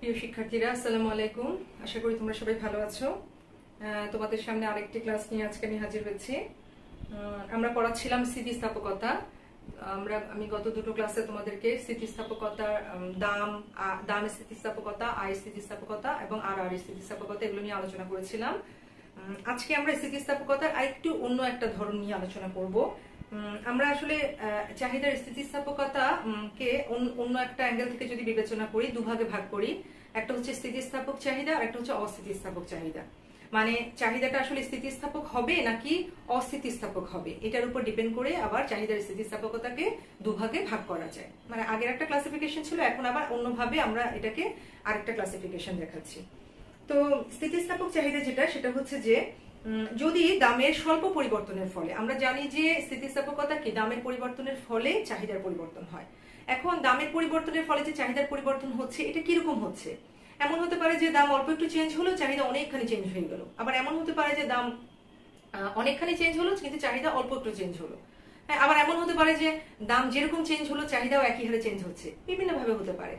প্রিয় শিক্ষার্থীরা, আসসালামু আলাইকুম। আশা করি তোমরা সবাই ভালো আছো। তোমাদের সামনে আরেকটি ক্লাস নিয়ে আজকে আমি হাজির হয়েছি। আমরা পড়াচ্ছিলাম স্থিতিস্থাপকতা। আমি গত দুটো ক্লাসে তোমাদেরকে স্থিতিস্থাপকতার দাম স্থিতিস্থাপকতা, আয় স্থিতিস্থাপকতা এবং আর স্থিতিস্থাপকতা এগুলো নিয়ে আলোচনা করেছিলাম। আজকে আমরা স্থিতিস্থাপকতার আরেকটু অন্য একটা ধরন নিয়ে আলোচনা করব। আমরা আসলে চাহিদার স্থিতিস্থাপকতা কে অন্য একটা অ্যাঙ্গেল থেকে যদি বিবেচনা করি, দুভাগে ভাগ করি। একটা হচ্ছে স্থিতিস্থাপক চাহিদা আর একটা হচ্ছে অস্থিতিস্থাপক চাহিদা। মানে চাহিদাটা আসলে স্থিতিস্থাপক হবে নাকি অস্থিতিস্থাপক হবে, এটার উপর ডিপেন্ড করে আবার চাহিদার স্থিতিস্থাপকতাকে দুভাগে ভাগ করা যায়। মানে আগের একটা ক্লাসিফিকেশন ছিল, এখন আবার অন্যভাবে আমরা এটাকে আরেকটা ক্লাসিফিকেশন দেখাচ্ছি। তো স্থিতিস্থাপক চাহিদা সেটা হচ্ছে যে যদি দামের স্বল্প পরিবর্তনের ফলে, আমরা জানি যে স্থিতিস্থাপকতা কি, দামের পরিবর্তনের ফলে চাহিদার পরিবর্তন হয়। এখন দামের পরিবর্তনের ফলে যে চাহিদার পরিবর্তন হচ্ছে, এটা কিরকম হচ্ছে? এমন হতে পারে যে দাম অল্প একটু চেঞ্জ হলো, চাহিদা অনেকখানি চেঞ্জ হয়ে গেল। আবার এমন হতে পারে যে দাম অনেকখানি চেঞ্জ হলো কিন্তু চাহিদা অল্প একটু চেঞ্জ হলো। হ্যাঁ, আবার এমন হতে পারে যে দাম যেরকম চেঞ্জ হলো চাহিদাও একই হারে চেঞ্জ হচ্ছে। বিভিন্ন ভাবে হতে পারে।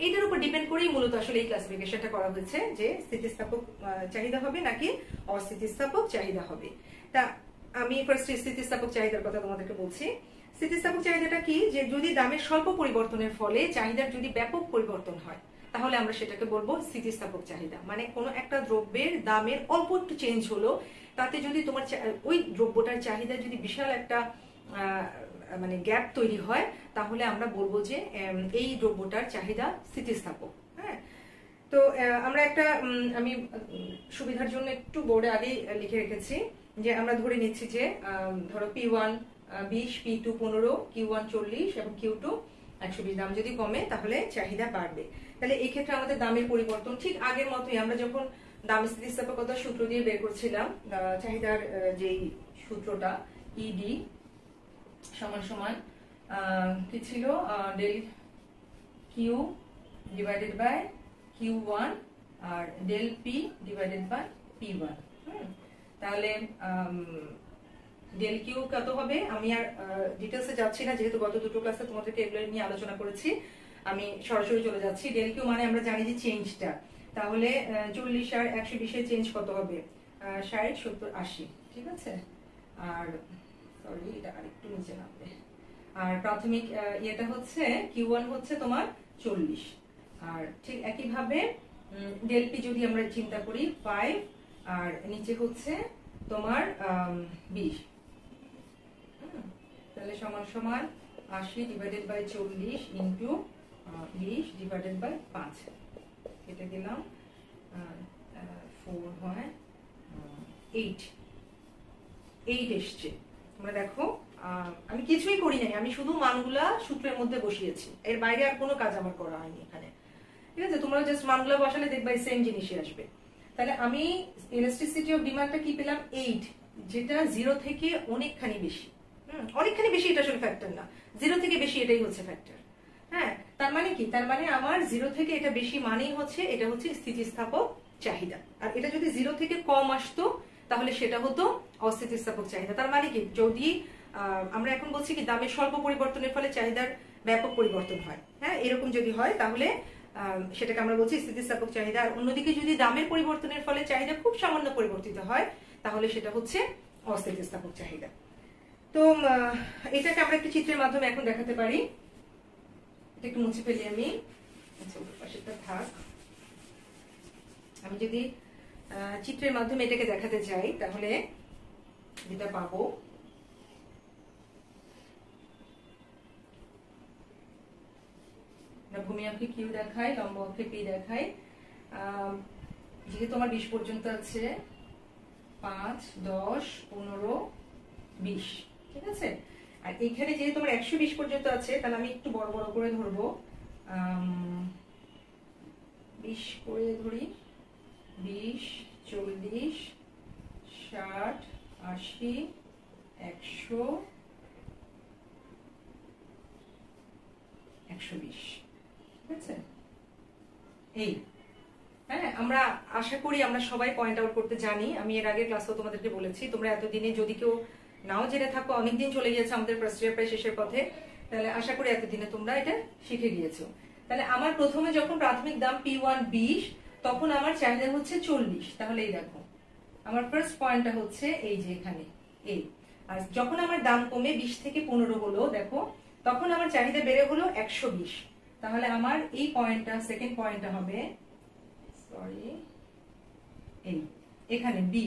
এটার উপর ডিপেন্ড করেই মূলত আসলে এই ক্লাসিফিকেশনটা করা হয়েছে যে স্থিতিস্থাপক চাহিদা হবে নাকি অস্থিতিস্থাপক চাহিদা হবে। তা আমি ফার্স্ট স্থিতিস্থাপক চাহিদার কথা তোমাদেরকে বলছি। স্থিতিস্থাপক চাহিদাটা কি, যে যদি দামের স্বল্প পরিবর্তনের ফলে চাহিদার যদি ব্যাপক পরিবর্তন হয়, তাহলে আমরা সেটাকে বলবো স্থিতিস্থাপক চাহিদা। মানে কোনো একটা দ্রব্যের দামের অল্প একটু চেঞ্জ হলো, তাতে যদি তোমার ওই দ্রব্যটার চাহিদা যদি বিশাল একটা মানে গ্যাপ তৈরি হয়, তাহলে আমরা বলবো যে এই দ্রব্যটার চাহিদা স্থিতিস্থাপক। হ্যাঁ, তো আমরা একটা আমি সুবিধার জন্য একটু বোর্ডে আগেই লিখে রেখেছি যে আমরা ধরে নিচ্ছি যে ধরো P1 20, P2 15, Q1 40 এবং Q2 120। দাম যদি কমে তাহলে চাহিদা বাড়বে। তাহলে এই ক্ষেত্রে আমাদের দামের পরিবর্তন ঠিক আগের মতোই, আমরা যখন দাম স্থিতিস্থাপকতার সূত্র দিয়ে বের করছিলাম, চাহিদার যেই সূত্রটা ED সমান সমান কি ছিল, del Q divided by Q1 আর del P divided by P1। তাহলে ডেল কিউ কত হবে, আমি আর ডিটেলসে যাচ্ছি না, যেহেতু গত দুটো ক্লাসে তোমাদেরকে এগুলো নিয়ে আলোচনা করেছি। আমি সরাসরি চলে যাচ্ছি। ডেল কিউ মানে আমরা জানি যে চেঞ্জটা, তাহলে 40 আর 120 এর চেঞ্জ কত হবে, 60 70 80। ঠিক আছে, আর সরি এটা আরেকটু নিচে নামবে। আর প্রাথমিক ইয়েটা হচ্ছে Q1 হচ্ছে তোমার 40। আর ঠিক একইভাবে ডেল পি যদি আমরা চিন্তা করি 5, আর নিচে হচ্ছে তোমার 20। তাহলে সমান সমান 80 divided by 40 into 20 divided by 5। এটা দিলাম 4 হয় 8 এসছে। তোমরা দেখো আমি কিছুই করি নাই, আমি শুধু মানগুলা সূত্রের মধ্যে বসিয়েছি, এর বাইরে আর কোনো কাজ আমার করা হয়নি এখানে। ঠিক আছে, তোমরা জাস্ট মানগুলা বসালে দেখবা সেম জিনিসই আসবে। তাহলে আমি ইলাস্টিসিটি অফ ডিমান্ডটা কি পেলাম, 8, যেটা 0 থেকে অনেকখানি বেশি। অনেকখানি বেশি এটা আসলে ফ্যাক্টর না, 0 থেকে বেশি এটাই হচ্ছে ফ্যাক্টর। হ্যাঁ, তার মানে কি, তার মানে আমার 0 থেকে এটা বেশি মানেই হচ্ছে এটা হচ্ছে স্থিতিস্থাপক চাহিদা। আর এটা যদি 0 থেকে কম আসতো তাহলে সেটা হতো অস্থিতিস্থাপক চাহিদা। তার মানে কি, যদি আমরা এখন বলছি কি দামের স্বল্প পরিবর্তনের ফলে চাহিদার ব্যাপক পরিবর্তন হয়, হ্যাঁ এরকম যদি হয় তাহলে সেটাকে আমরা বলছি স্থিতিস্থাপক চাহিদা। আর অন্যদিকে যদি দামের পরিবর্তনের ফলে চাহিদা খুব সামান্য পরিবর্তিত হয়, তাহলে সেটা হচ্ছে অস্থিতিস্থাপক চাহিদা। তো এটাকে আমরা একটি চিত্রের মাধ্যমে এখন দেখাতে পারি। এটা একটু মুছে ফেলি আমি। আচ্ছা, ওর পাশেটা থাক। আমি যদি চিত্রের মাধ্যমে এটাকে দেখাতে চাই, তাহলে যেটা পাবো, ভূমি অক্ষে কিউ দেখায়, লম্ব অক্ষে পি দেখায়। যেহেতু আমার 20 পর্যন্ত আছে, 5 10 15 20। ঠিক আছে, আর এখানে যেহেতু আমার 120 পর্যন্ত আছে, তাহলে আমি একটু বড় বড় করে ধরবো, 20 করে ধরি, 20 40 60 80 100 120। ঠিক আছে, এই হ্যাঁ আমরা আশা করি আমরা সবাই পয়েন্ট আউট করতে জানি। আমি এর আগের ক্লাসেও তোমাদেরকে বলেছি, তোমরা এতদিনে যদি কেউ নাও জেনে থাকো, অনেকদিন চলে গিয়েছে আমাদের ফার্স্ট ইয়ার প্রায় শেষের পথে, তাহলে আশা করি এতদিনে তোমরা এটা শিখে গিয়েছো তাহলে আমার প্রথমে যখন প্রাথমিক দাম P1 20, তখন আমার চাহিদা হচ্ছে 40। তাহলে এই দেখো আমার ফার্স্ট পয়েন্টটা হচ্ছে এই যে এখানে এই। আর যখন আমার দাম কমে 20 থেকে 15 হলো, দেখো তখন আমার চাহিদা বেড়ে হলো 120। তাহলে আমার এই পয়েন্টটা, সেকেন্ড পয়েন্টটা হবে, সরি, এই এখানে বি।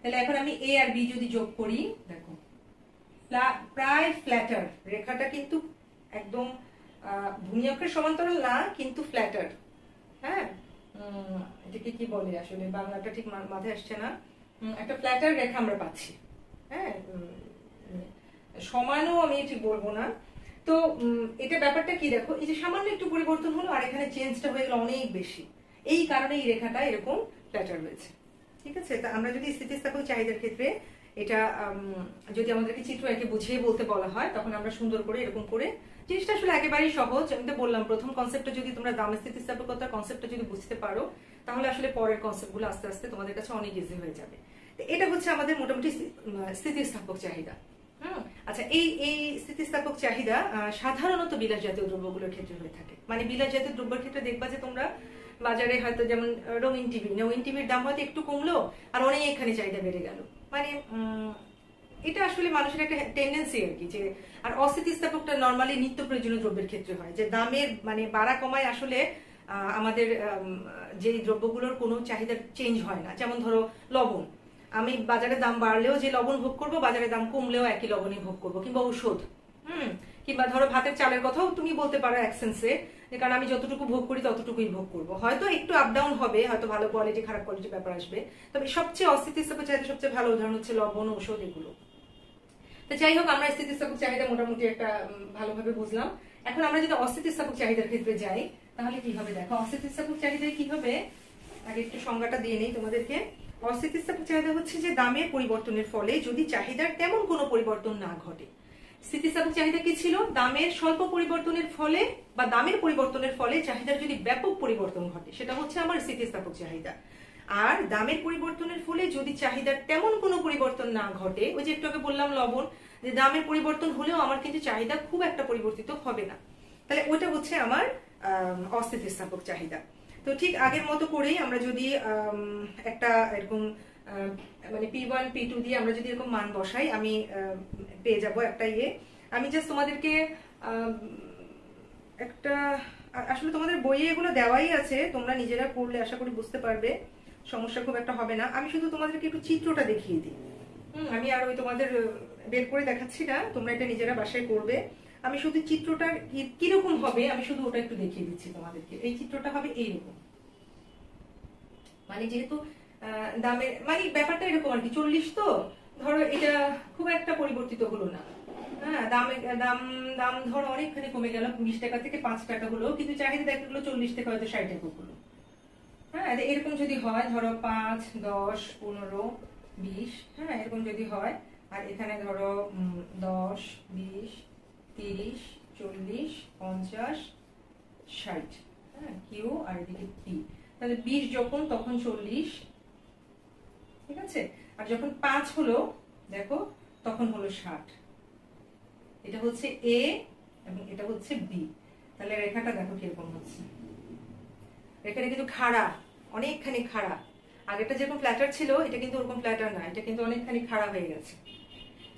তাহলে এখন আমি এ আর বি যদি যোগ করি, দেখো প্রায় ফ্ল্যাটার রেখাটা, কিন্তু একদম ভূমি অক্ষের সমান্তরাল না, কিন্তু ফ্ল্যাটার। হ্যাঁ, এটাকে কি বলে আসলে, বাংলাটা ঠিক মাথায় আসছে না। একটা ফ্ল্যাটার রেখা আমরা পাচ্ছি। হ্যাঁ, সমানও আমি ঠিক বলবো না। তো এটা ব্যাপারটা কি, দেখো এই যে সামান্য একটু পরিবর্তন হলো আর এখানে চেঞ্জটা হয়ে গেল অনেক বেশি। এই কারণে এই রেখাটা এরকম ফ্ল্যাটার রয়েছে। ঠিক আছে, তা আমরা যদি স্থিতিস্থাপক চাহিদার ক্ষেত্রে এটা যদি আমাদেরকে চিত্র এঁকে বুঝিয়ে বলতে বলা হয়, তখন আমরা সুন্দর করে এরকম করে, জিনিসটা আসলে একেবারেই সহজ। আমি তো বললাম প্রথম কনসেপ্টটা যদি তোমরা দাম স্থিতিস্থাপকতার কনসেপ্টটা যদি বুঝতে পারো, তাহলে আসলে পরের কনসেপ্টগুলো আস্তে আস্তে তোমাদের কাছে অনেক ইজি হয়ে যাবে। এটা হচ্ছে আমাদের মোটামুটি স্থিতিস্থাপক চাহিদা। আচ্ছা, এই স্থিতিস্থাপক চাহিদা সাধারণত বিলাস জাতীয় দ্রব্যগুলোর ক্ষেত্রে হয়ে থাকে। মানে বিলাস জাতীয় দ্রব্যের ক্ষেত্রে দেখবা যে তোমরা বাজারে হয়তো যেমন রঙিন টিভির দাম হয়তো একটু কমলো আর অনেকখানি চাহিদা বেড়ে গেল। মানে এটা আসলে মানুষের একটা টেন্ডেন্সি আর কি। যে আর অস্থিতিস্থাপকটা নর্মালি নিত্য প্রয়োজনীয় দ্রব্যের ক্ষেত্রে হয়, যে দামের মানে বাড়া কমায় আসলে আমাদের যে দ্রব্যগুলোর কোনো চাহিদা চেঞ্জ হয় না। যেমন ধরো লবণ, আমি বাজারে দাম বাড়লেও যে লবণ ভোগ করবো, বাজারে দাম কমলেও একই লবণই ভোগ করবো। কিংবা ঔষধ, কিংবা ধরো ভাতের চালের কথাও তুমি বলতে পারো এক সেন্সে, কারণ আমি যতটুকু ভোগ করি ততটুকুই ভোগ করবো। হয়তো একটু আপ ডাউন হবে, হয়তো ভালো কোয়ালিটি খারাপ কোয়ালিটির ব্যাপার আসবে, তবে সবচেয়ে অস্থিতিস্থাপক চাহিদা সবচেয়ে ভালো উদাহরণ হচ্ছে লবণ, ঔষধ, এগুলো। তো যাই হোক, আমরা স্থিতিস্থাপক চাহিদা মোটামুটি একটা ভালোভাবে বুঝলাম। এখন আমরা যদি অস্থিতিস্থাপক চাহিদার ক্ষেত্রে যাই, তাহলে কি হবে দেখো। অস্থিতিস্থাপক চাহিদায় কি হবে, আগে একটু সংজ্ঞাটা দিয়ে নেই তোমাদেরকে। অস্থিতিস্থাপক চাহিদা হচ্ছে যে দামের পরিবর্তনের ফলে যদি চাহিদার তেমন কোনো পরিবর্তন না ঘটে। স্থিতিস্থাপক চাহিদা কি ছিল, দামের স্বল্প পরিবর্তনের ফলে বা দামের পরিবর্তনের ফলে চাহিদার যদি ব্যাপক পরিবর্তন ঘটে, সেটা হচ্ছে আমার স্থিতিস্থাপক চাহিদা। আর দামের পরিবর্তনের ফলে যদি চাহিদার তেমন কোনো পরিবর্তন না ঘটে, ওই যে একটু আগে বললাম লবণ, যে দামের পরিবর্তন হলেও আমার কিন্তু চাহিদা খুব একটা পরিবর্তিত হবে না, তাহলে ওইটা হচ্ছে আমার অস্থিতিস্থাপক চাহিদা। তো ঠিক আগের মতো করেই আমরা যদি একটা এরকম মানে P1 P2 দিয়ে আমরা যদি এরকম মান বসাই, আমি পেয়ে যাব একটা ইয়ে। আমি জাস্ট তোমাদেরকে একটা, আসলে তোমাদের বইয়ে এগুলো দেওয়াই আছে, তোমরা নিজেরা পড়লে আশা করি বুঝতে পারবে, সমস্যা খুব একটা হবে না। আমি শুধু তোমাদেরকে একটু চিত্রটা দেখিয়ে দিই। আমি আর ওই তোমাদের বের করে দেখাচ্ছি না, তোমরা এটা নিজেরা বাসায় করবে। আমি শুধু চিত্রটা কিরকম হবে আমি শুধু ওটা একটু দেখিয়ে দিচ্ছি তোমাদেরকে। এই চিত্রটা হবে এইরকম, মানে যেহেতু দামের মানে ব্যাপারটা এরকম আর কি। 40 তো ধরো এটা খুব একটা পরিবর্তিত হলো না। হ্যাঁ, দাম দাম ধরো অনেকখানি কমে গেল, 20 টাকা থেকে 5 টাকা হলো, কিন্তু চাহিদা দেখা গেলো 40 থেকে হয়তো 60 টাকা হলো। হ্যাঁ, এরকম যদি হয় ধরো 5, 10, 15, 20, হ্যাঁ এরকম যদি হয়, আর এখানে ধরো 10, 20, 30, 40, 50, 60, হ্যাঁ কিউ, আর এদিকে পি। তাহলে 20 যখন, তখন 40, ঠিক আছে। আর যখন 5 হলো দেখো, তখন হলো 60। এটা হচ্ছে এ এবং এটা হচ্ছে বি। তাহলে রেখাটা দেখো কিরকম হচ্ছে, রেখাটা কিন্তু খাড়া, অনেকখানি খাড়া। আগেটা যেরকম ফ্ল্যাটার ছিল, এটা কিন্তু ওরকম ফ্ল্যাটার না, এটা কিন্তু অনেকখানি খাড়া হয়ে গেছে।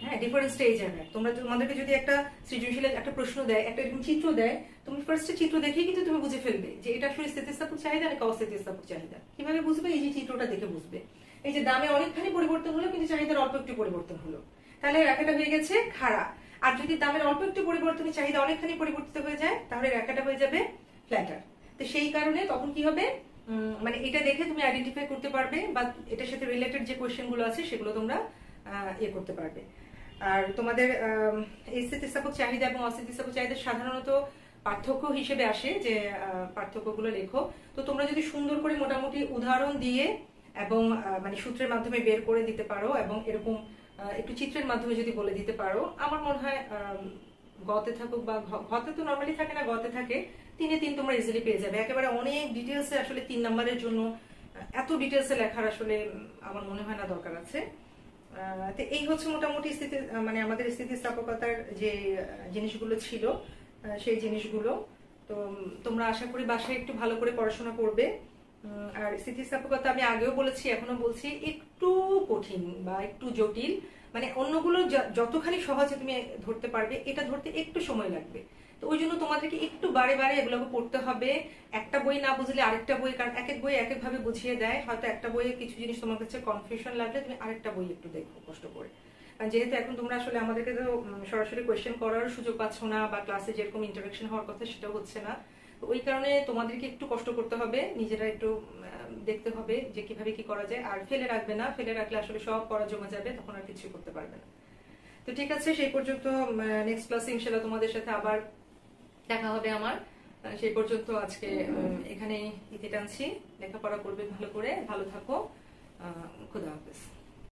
হ্যাঁ, ডিফারেন্স এই জায়গায়। তোমাদেরকে যদি একটা সৃজনশীল একটা প্রশ্ন দেয়, একটা এরকম চিত্র দেয়, তুমি ফার্স্টে চিত্র দেখেই কিন্তু তুমি বুঝে ফেলবে যে এটা আসলে স্থিতিস্থাপক চাহিদা নাকি অস্থিতিস্থাপক চাহিদা। কিভাবে বুঝবে, এই যে চিত্রটা দেখে বুঝবে। এই যে দামে অনেকখানি পরিবর্তন হলো কিন্তু চাহিদার অল্প একটু পরিবর্তন হলো, তাহলে রেখাটা হয়ে গেছে খাড়া। আর যদি দামের অল্প একটু পরিবর্তনে চাহিদা অনেকখানি পরিবর্তিত হয়ে যায়, তাহলে রেখাটা হয়ে যাবে ফ্ল্যাটার। তো সেই কারণে তখন কি হবে, মানে এটা দেখে তুমি আইডেন্টিফাই করতে পারবে, বা এটার সাথে রিলেটেড যে কোয়েশ্চেন গুলো আছে সেগুলো তোমরা ইয়ে করতে পারবে। আর তোমাদের এই স্থিতিস্থাপক চাহিদা এবং অস্থিতিস্থাপক চাহিদা সাধারণত পার্থক্য হিসেবে আসে, যে পার্থক্যগুলো লেখো। তো তোমরা যদি সুন্দর করে মোটামুটি উদাহরণ দিয়ে এবং মানে সূত্রের মাধ্যমে বের করে দিতে পারো, এবং এরকম একটু চিত্রের মাধ্যমে যদি বলে দিতে পারো, আমার মনে হয় গতে থাকুক বা ঘতে তো নর্মালি থাকে না, গতে থাকে, 3 এ 3 তোমরা ইজিলি পেয়ে যাবে। একেবারে অনেক ডিটেলসে আসলে 3 নাম্বারের জন্য এত ডিটেলসে লেখার আসলে আমার মনে হয় না দরকার আছে। তো এই হচ্ছে মোটামুটি মানে আমাদের স্থিতিস্থাপকতার যে জিনিসগুলো ছিল সেই জিনিসগুলো। তো তোমরা আশা করি বাসায় একটু ভালো করে পড়াশোনা করবে। আর স্থিতিস্থাপকতা আমি আগেও বলেছি, এখনো বলছি, একটু কঠিন বা একটু জটিল। মানে অন্যগুলো যতখানি সহজে তুমি ধরতে পারবে, এটা ধরতে একটু সময় লাগবে। তো ওই জন্য তোমাদেরকে একটু বারে বারে এগুলোকে পড়তে হবে। একটা বই না বুঝলে আরেকটা বই, কারণ এক এক বই এক এক ভাবে বুঝিয়ে দেয়। হয়তো একটা বইয়ে কিছু জিনিস তোমার কাছে কনফিউশন লাগলে তুমি আরেকটা বই একটু দেখো কষ্ট করে। কারণ যেহেতু এখন তোমরা আসলে আমাদেরকে তো সরাসরি কোয়েশ্চেন করার সুযোগ পাচ্ছ না, বা ক্লাসে যেরকম ইন্টারাকশন হওয়ার কথা সেটাও হচ্ছে না। তো ওই কারণে তোমাদেরকে একটু কষ্ট করতে হবে, নিজেরা একটু দেখতে হবে যে কিভাবে কি করা যায়। আর ফেলে রাখবে না, ফেলে রাখলে আসলে সব পড়া জমা যাবে, তখন আর কিছু করতে পারবে না। তো ঠিক আছে, সেই পর্যন্ত নেক্সট ক্লাসে ইনশাআল্লাহ তোমাদের সাথে আবার দেখা হবে আমার। সেই পর্যন্ত আজকে এখানেই ইতি টানছি। লেখাপড়া করবে ভালো করে, ভালো থাকো। খুদা হাফেজ।